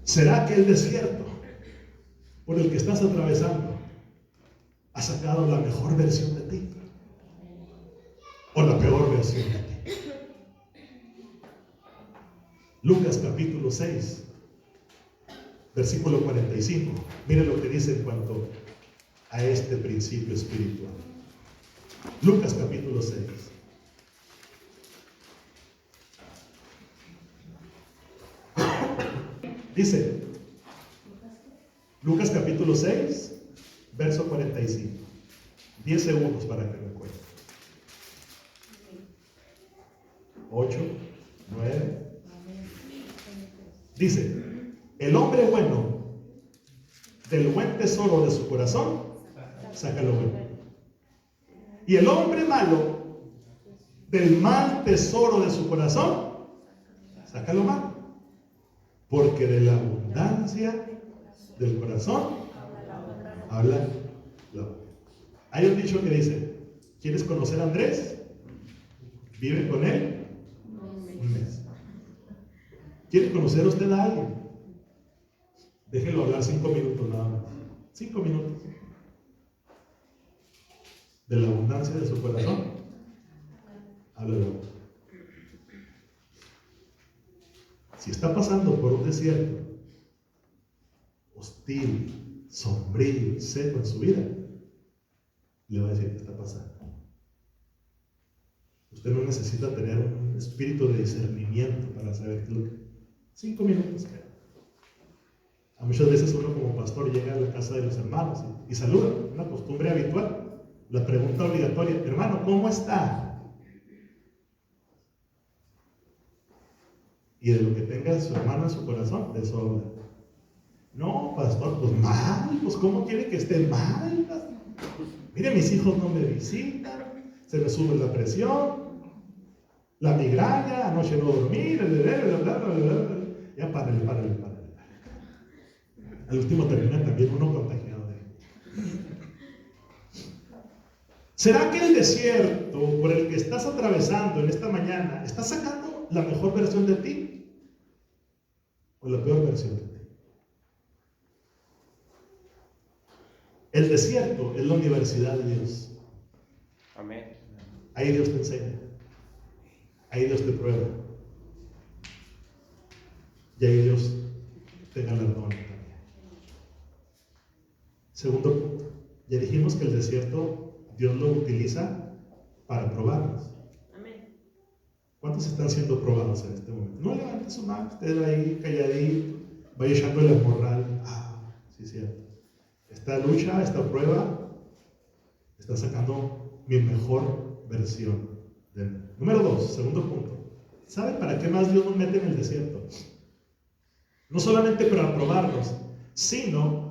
¿Será que el desierto por el que estás atravesando ha sacado la mejor versión de ti o la peor versión de ti? Lucas capítulo 6, versículo 45. Mire lo que dice en cuanto a este principio espiritual. Lucas capítulo 6. Dice, Lucas capítulo 6, verso 45. 10 segundos para que me cuente. 8, 9. Dice: el hombre bueno del buen tesoro de su corazón saca lo bueno, y el hombre malo del mal tesoro de su corazón saca lo malo, porque de la abundancia del corazón habla la boca. Hay un dicho que dice: ¿quieres conocer a Andrés? Vive con él un mes. ¿Quiere conocer usted a alguien? Déjelo hablar 5 minutos nada más. 5 minutos. De la abundancia de su corazón habla la boca. Si está pasando por un desierto hostil, sombrío, seco en su vida, le va a decir qué está pasando. Usted no necesita tener un espíritu de discernimiento para saber qué es lo que... 5 minutos. A muchas veces uno como pastor llega a la casa de los hermanos y saluda, una costumbre habitual. La pregunta obligatoria: hermano, ¿cómo está? Y de lo que tenga su hermano en su corazón, de eso habla. No, pastor, pues mal, pues ¿cómo quiere que esté mal? Mire, mis hijos no me visitan, se me sube la presión, la migraña, anoche no dormí, ya párale. Al último termina también uno contagiado de él. ¿Será que el desierto por el que estás atravesando en esta mañana está sacando la mejor versión de ti o la peor versión de ti? El desierto es la universidad de Dios. Amén. Ahí Dios te enseña. Ahí Dios te prueba. Y ahí Dios te galardona también. Segundo punto. Ya dijimos que el desierto Dios lo utiliza para probarnos. Amén. ¿Cuántos están siendo probados en este momento? No levante su mano, usted ahí calladito, vaya echándole el morral. Sí, cierto. Esta lucha, esta prueba, está sacando mi mejor versión de mí. Número 2, segundo punto. ¿Sabe para qué más Dios nos mete en el desierto? No solamente para probarnos, sino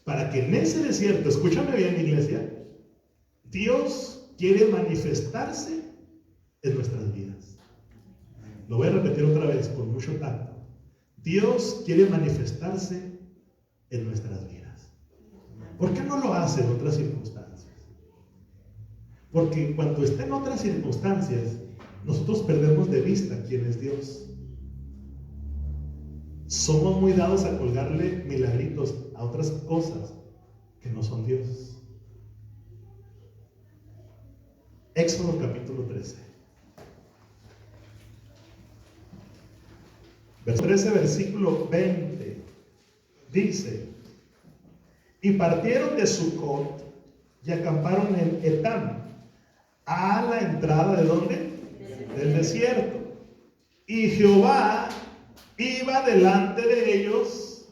para que en ese desierto, escúchame bien, iglesia, Dios quiere manifestarse en nuestras vidas. Lo voy a repetir otra vez con mucho tacto. Dios quiere manifestarse en nuestras vidas. ¿Por qué no lo hace en otras circunstancias? Porque cuando está en otras circunstancias, nosotros perdemos de vista quién es Dios. Somos muy dados a colgarle milagritos a otras cosas que no son Dios. Éxodo capítulo 13. 13, versículo 20. Dice: y partieron de Sucot y acamparon en Etam, a la entrada ¿de dónde? Del desierto. Y Jehová iba delante de ellos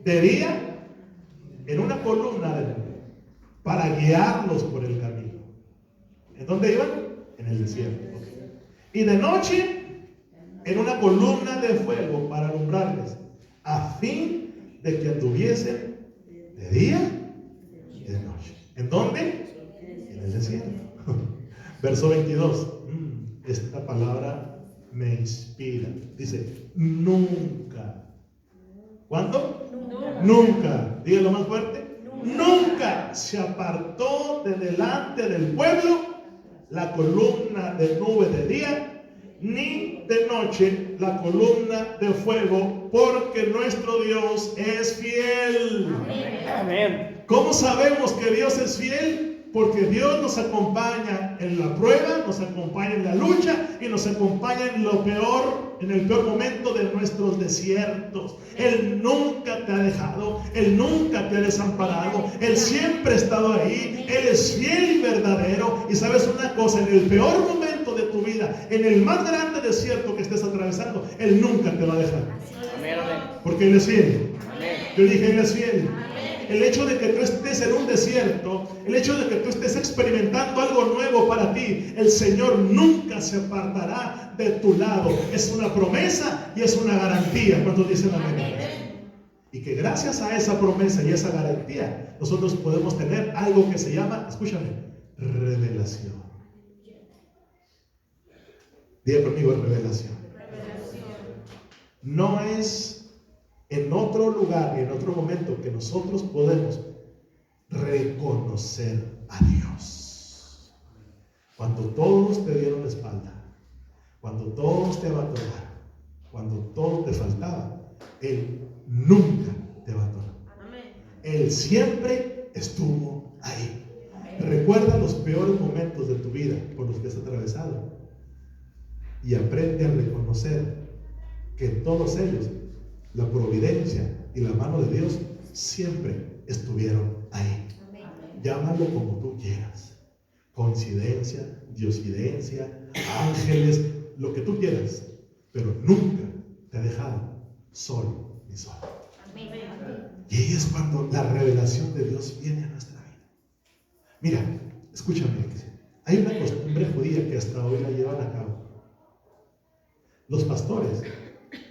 de día en una columna de nube para guiarlos por el camino. ¿En dónde iban? En el desierto. Y de noche en una columna de fuego para alumbrarles, a fin de que anduviesen de día y de noche. ¿En dónde? En el desierto. Verso 22. Esta palabra me inspira. Dice: nunca. ¿Cuándo? Nunca. Dígalo más fuerte. Nunca se apartó de delante del pueblo la columna de nube de día, ni de noche la columna de fuego, porque nuestro Dios es fiel. Amén. ¿Cómo sabemos que Dios es fiel? Porque Dios nos acompaña en la prueba, nos acompaña en la lucha y nos acompaña en lo peor, en el peor momento de nuestros desiertos. Él nunca te ha dejado, Él nunca te ha desamparado, Él siempre ha estado ahí, Él es fiel y verdadero. Y sabes una cosa, en el peor momento de tu vida, en el más grande desierto que estés atravesando, Él nunca te va a dejar. Amén. Porque Él es fiel. Amén. Yo dije, Él es fiel. El hecho de que tú estés en un desierto, el hecho de que tú estés experimentando algo nuevo para ti, el Señor nunca se apartará de tu lado. Es una promesa y es una garantía. ¿Cuántos dicen amén? Y que gracias a esa promesa y esa garantía, nosotros podemos tener algo que se llama, escúchame, revelación. Diga conmigo, revelación. No es en otro lugar y en otro momento que nosotros podemos reconocer a Dios. Cuando todos te dieron la espalda, cuando todos te abandonaron, cuando todo te faltaba, Él nunca te abandonó. Él siempre estuvo ahí. Recuerda los peores momentos de tu vida por los que has atravesado y aprende a reconocer que en todos ellos la providencia y la mano de Dios siempre estuvieron ahí. Llámalo como tú quieras. Coincidencia, diosidencia, ángeles, lo que tú quieras. Pero nunca te ha dejado solo ni solo. Y ahí es cuando la revelación de Dios viene a nuestra vida. Mira, escúchame. Hay una costumbre judía que hasta hoy la llevan a cabo. Los pastores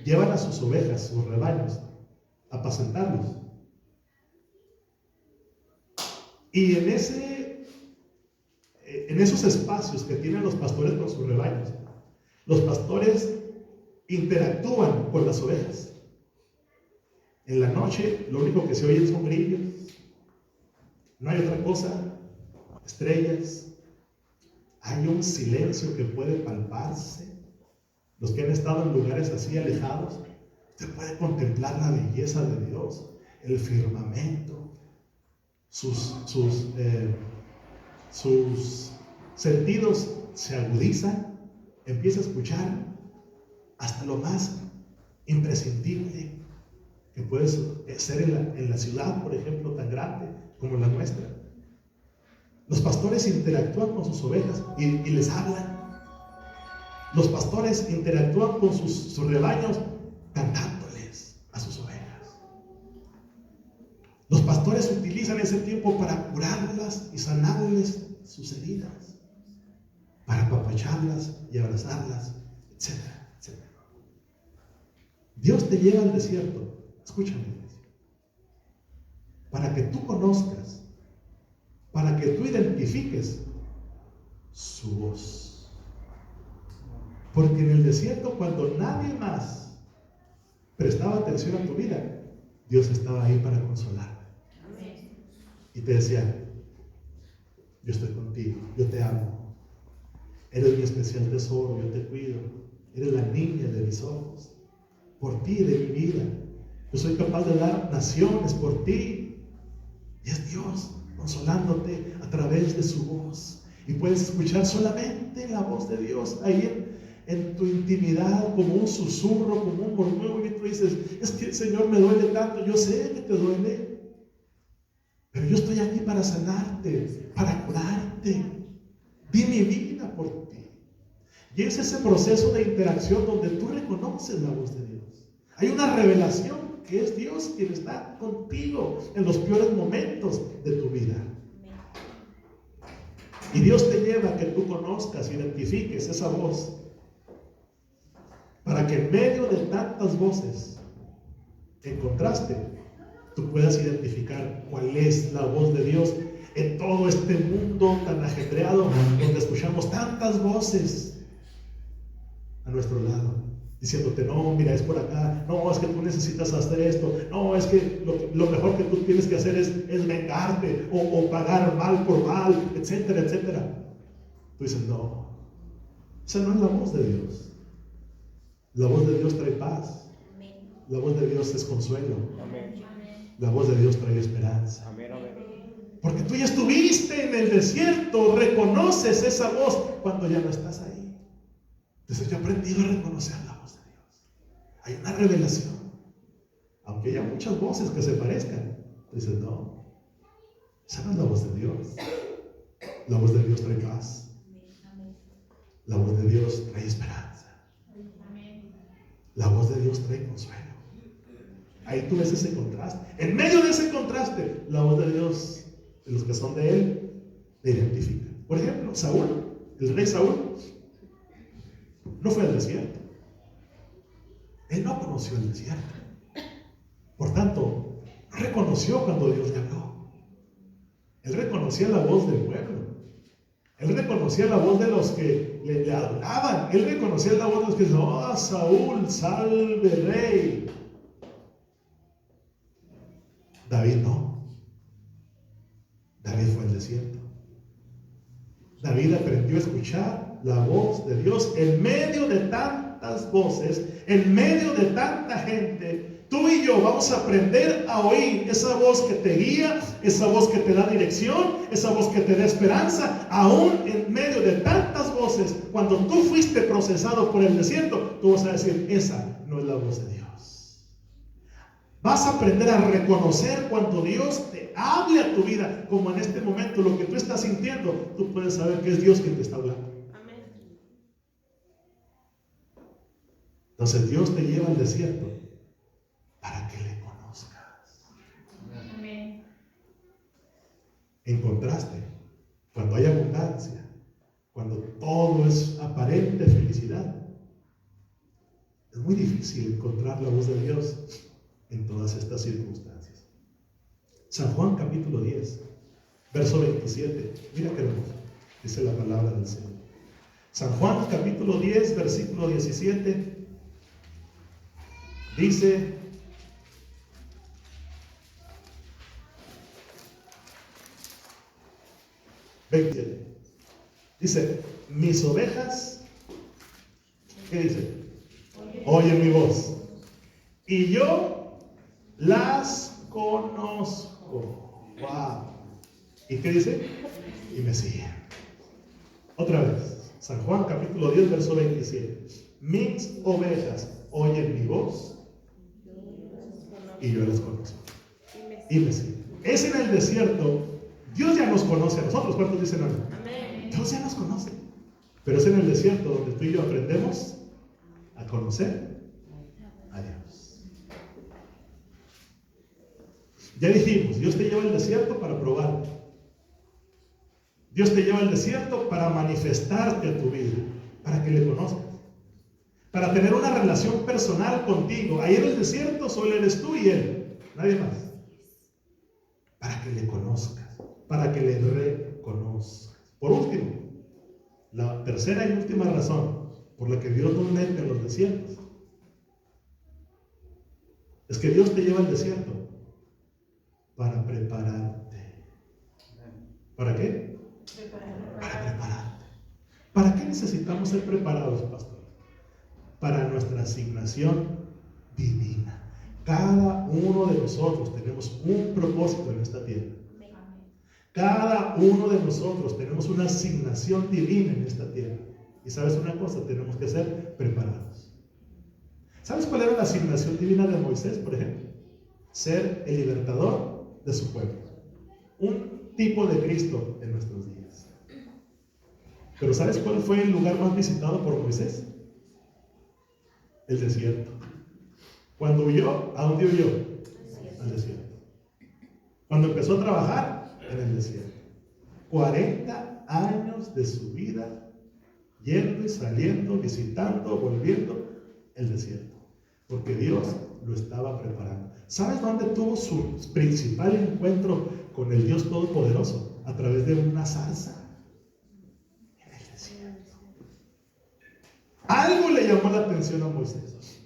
llevan a sus ovejas, sus rebaños, a apacentarlos. Y en esos espacios que tienen los pastores con sus rebaños, los pastores interactúan con las ovejas. En la noche lo único que se oyen son grillos, no hay otra cosa, estrellas. Hay un silencio que puede palparse. Los que han estado en lugares así alejados, usted puede contemplar la belleza de Dios, el firmamento, sus sentidos se agudizan, empieza a escuchar hasta lo más imprescindible que puede ser en la ciudad, por ejemplo, tan grande como la nuestra. Los pastores interactúan con sus ovejas y les hablan. Los pastores interactúan con sus rebaños cantándoles a sus ovejas. Los pastores utilizan ese tiempo para curarlas y sanarles sus heridas, para apapacharlas y abrazarlas, etcétera, etcétera. Dios te lleva al desierto, escúchame, para que tú conozcas, para que tú identifiques su voz. Porque en el desierto, cuando nadie más prestaba atención a tu vida, Dios estaba ahí para consolarte. Y te decía: yo estoy contigo, yo te amo, eres mi especial tesoro, yo te cuido, eres la niña de mis ojos, por ti, de mi vida. Yo soy capaz de dar naciones por ti. Y es Dios consolándote a través de su voz. Y puedes escuchar solamente la voz de Dios ahí en tu intimidad, como un susurro, como un murmullo. Y tú dices: es que el Señor me duele tanto. Yo sé que te duele, pero yo estoy aquí para sanarte, para curarte. Di mi vida por ti. Y es ese proceso de interacción donde tú reconoces la voz de Dios. Hay una revelación que es Dios quien está contigo en los peores momentos de tu vida. Y Dios te lleva a que tú conozcas, identifiques esa voz, para que en medio de tantas voces en contraste, tú puedas identificar cuál es la voz de Dios en todo este mundo tan ajetreado, donde escuchamos tantas voces a nuestro lado, diciéndote: no, mira, es por acá, no, es que tú necesitas hacer esto, no, es que lo mejor que tú tienes que hacer es vengarte o pagar mal por mal, etcétera, etcétera. Tú dices: no, esa no es la voz de Dios. La voz de Dios trae paz. La voz de Dios es consuelo. La voz de Dios trae esperanza. Porque tú ya estuviste en el desierto, reconoces esa voz cuando ya no estás ahí. Entonces yo he aprendido a reconocer la voz de Dios. Hay una revelación. Aunque haya muchas voces que se parezcan, dices: no, esa no es la voz de Dios. La voz de Dios trae paz. La voz de Dios trae esperanza. La voz de Dios trae consuelo. Ahí tú ves ese contraste. En medio de ese contraste, la voz de Dios, de los que son de Él, le identifica. Por ejemplo, Saúl, el rey Saúl, no fue al desierto. Él no conoció el desierto. Por tanto, no reconoció cuando Dios le habló. Él reconocía la voz del pueblo. Él reconocía la voz de los que le adoraban. Él reconocía la voz de los que decían: oh, Saúl, salve rey. David no. David fue al desierto. David aprendió a escuchar la voz de Dios en medio de tantas voces, en medio de tanta gente. Tú y yo vamos a aprender a oír esa voz que te guía, esa voz que te da dirección, esa voz que te da esperanza, aún en medio de tantas voces. Cuando tú fuiste procesado por el desierto, tú vas a decir: esa no es la voz de Dios. Vas a aprender a reconocer cuando Dios te hable a tu vida, como en este momento lo que tú estás sintiendo, tú puedes saber que es Dios quien te está hablando. Amén. Entonces Dios te lleva al desierto para que le conozcas. Amén. En contraste, cuando hay abundancia, cuando todo es aparente felicidad, es muy difícil encontrar la voz de Dios en todas estas circunstancias. San Juan capítulo 10, verso 27. Mira qué hermoso, dice la palabra del Señor. San Juan capítulo 10, versículo 17, dice: dice: mis ovejas, ¿qué dice? Oyen mi voz, y yo las conozco. Wow. ¿Y qué dice? Y me siguen. Otra vez, San Juan capítulo 10, verso 27. Mis ovejas oyen mi voz, y yo las conozco, y me siguen. Es en el desierto. Dios ya nos conoce a nosotros. ¿Cuántos dicen amén? Dios ya nos conoce. Pero es en el desierto donde tú y yo aprendemos a conocer a Dios. Ya dijimos, Dios te lleva al desierto para probarte. Dios te lleva al desierto para manifestarte a tu vida, para que le conozcas, para tener una relación personal contigo. Ahí en el desierto solo eres tú y Él, nadie más. Para que le conozcas, para que le reconozcas. Por último, La tercera y última razón por la que Dios nos mete en los desiertos es que Dios te lleva al desierto para prepararte. ¿Para qué? Para prepararte. ¿Para qué necesitamos ser preparados, pastor? Para nuestra asignación divina. Cada uno de nosotros tenemos un propósito en esta tierra. Cada uno de nosotros tenemos una asignación divina en esta tierra. Y sabes una cosa, tenemos que ser preparados. ¿Sabes cuál era la asignación divina de Moisés, por ejemplo? Ser el libertador de su pueblo. Un tipo de Cristo en nuestros días. Pero ¿sabes cuál fue el lugar más visitado por Moisés? El desierto. Cuando huyó, ¿a dónde huyó? Al desierto. Cuando empezó a trabajar, en el desierto. 40 años de su vida, yendo y saliendo, visitando, volviendo, el desierto. Porque Dios lo estaba preparando. ¿Sabes dónde tuvo su principal encuentro con el Dios Todopoderoso? A través de una zarza. En el desierto. Algo le llamó la atención a Moisés.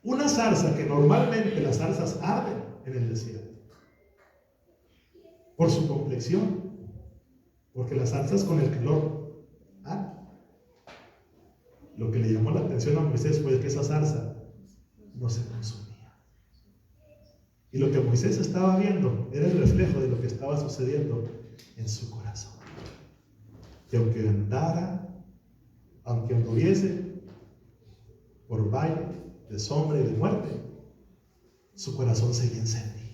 Una zarza que normalmente las zarzas arden en el desierto. Por su complexión. Porque las zarzas con el calor arden. Lo que le llamó la atención a Moisés fue que esa zarza no se consumía. Y lo que Moisés estaba viendo era el reflejo de lo que estaba sucediendo en su corazón. Que aunque anduviese por valle de sombra y de muerte, su corazón seguía encendido.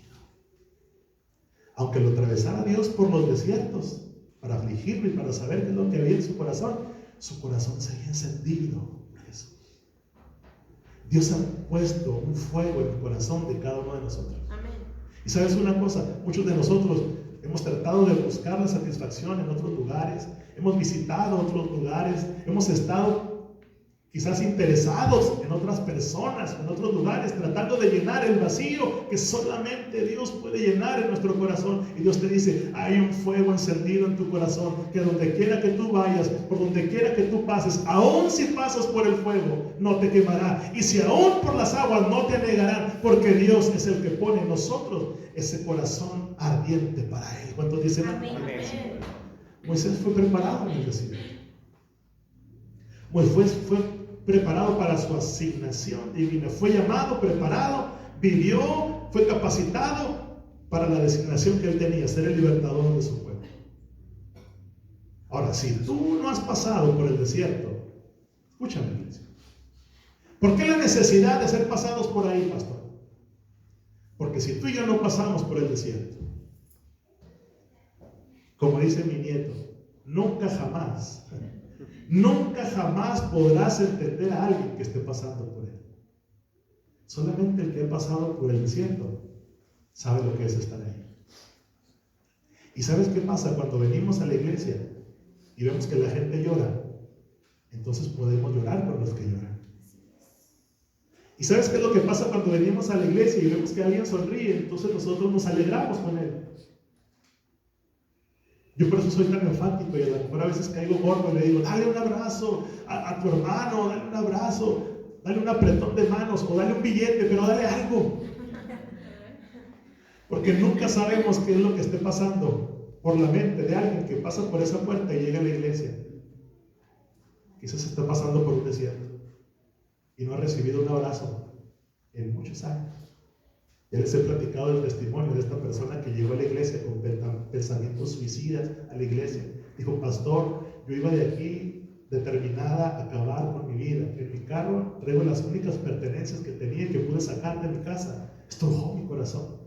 Aunque lo atravesara Dios por los desiertos para afligirlo y para saber qué es lo que había en su corazón seguía encendido por Jesús. Dios ha puesto un fuego en el corazón de cada uno de nosotros. Amén. Y sabes una cosa, muchos de nosotros hemos tratado de buscar la satisfacción en otros lugares, hemos visitado otros lugares, hemos estado quizás interesados en otras personas, en otros lugares, tratando de llenar el vacío que solamente Dios puede llenar en nuestro corazón. Y Dios te dice, hay un fuego encendido en tu corazón, que donde quiera que tú vayas, por donde quiera que tú pases, aun si pasas por el fuego, no te quemará. Y si aun por las aguas, no te anegarán, porque Dios es el que pone en nosotros ese corazón ardiente para Él. ¿Cuántos dicen amén? Amén. Moisés fue preparado en el desierto. Moisés fue preparado para su asignación divina. Fue llamado, preparado, vivió, fue capacitado para la designación que él tenía, ser el libertador de su pueblo. Ahora, si tú no has pasado por el desierto, escúchame, iglesia. ¿Por qué la necesidad de ser pasados por ahí, pastor? Porque si tú y yo no pasamos por el desierto, como dice mi nieto, nunca jamás podrás entender a alguien que esté pasando por él. Solamente el que ha pasado por el desierto sabe lo que es estar ahí. ¿Y sabes qué pasa? Cuando venimos a la iglesia y vemos que la gente llora, entonces podemos llorar con los que lloran. ¿Y sabes qué es lo que pasa cuando venimos a la iglesia y vemos que alguien sonríe? Entonces nosotros nos alegramos con él. Yo por eso soy tan enfático y a lo mejor a veces caigo gordo y le digo, dale un abrazo a tu hermano, dale un abrazo, dale un apretón de manos o dale un billete, pero dale algo. Porque nunca sabemos qué es lo que esté pasando por la mente de alguien que pasa por esa puerta y llega a la iglesia. Quizás está pasando por un desierto y no ha recibido un abrazo en muchos años. Ya les he platicado el testimonio de esta persona que llegó a la iglesia con pensamientos suicidas a la iglesia. Dijo, pastor, yo iba de aquí determinada a acabar con mi vida. En mi carro traigo las únicas pertenencias que tenía que pude sacar de mi casa. Estrujó mi corazón.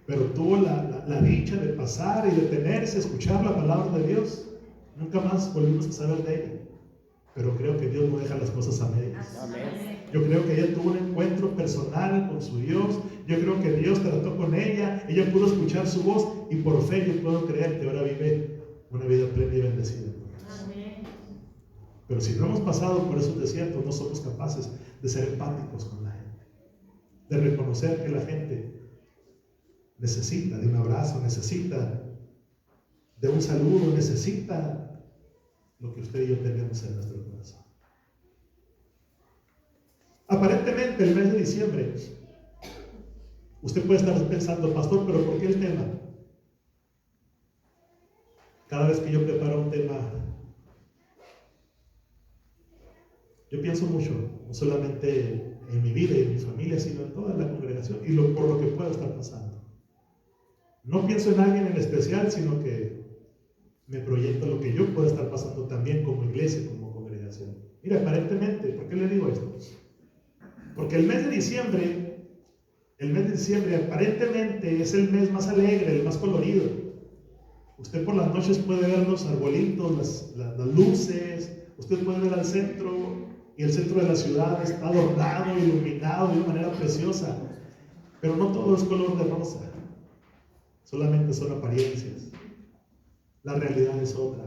Pero tuvo la dicha de pasar y detenerse, escuchar la palabra de Dios. Nunca más volvimos a saber de ella. Pero creo que Dios no deja las cosas a medias. Amén. Yo creo que ella tuvo un encuentro personal con su Dios. Yo creo que Dios trató con ella. Ella pudo escuchar su voz y por fe yo puedo creer que ahora vive una vida plena y bendecida. Amén. Pero si no hemos pasado por esos desiertos, no somos capaces de ser empáticos con la gente. De reconocer que la gente necesita de un abrazo, necesita de un saludo, necesita lo que usted y yo tenemos en nuestro corazón. Aparentemente el mes de diciembre, usted puede estar pensando, pastor, pero ¿por qué el tema? Cada vez que yo preparo un tema, yo pienso mucho, no solamente en mi vida y en mi familia, sino en toda la congregación y por lo que pueda estar pasando. No pienso en alguien en especial, sino que me proyecto lo que yo pueda estar pasando también como iglesia, como congregación. Mira, aparentemente, ¿por qué le digo esto? Porque el mes de diciembre aparentemente es el mes más alegre, el más colorido. Usted por las noches puede ver los arbolitos, las luces, usted puede ver al centro, y el centro de la ciudad está adornado, iluminado de una manera preciosa. Pero no todo es color de rosa, solamente son apariencias. La realidad es otra.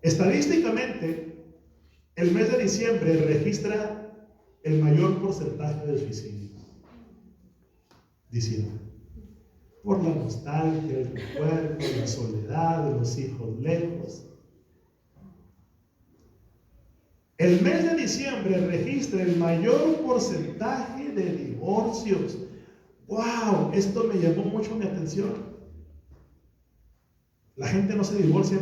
Estadísticamente, el mes de diciembre registra el mayor porcentaje de suicidios. Diciembre. Por la nostalgia, el recuerdo, la soledad, de los hijos lejos. El mes de diciembre registra el mayor porcentaje de divorcios. ¡Wow! Esto me llamó mucho mi atención. La gente no se divorcia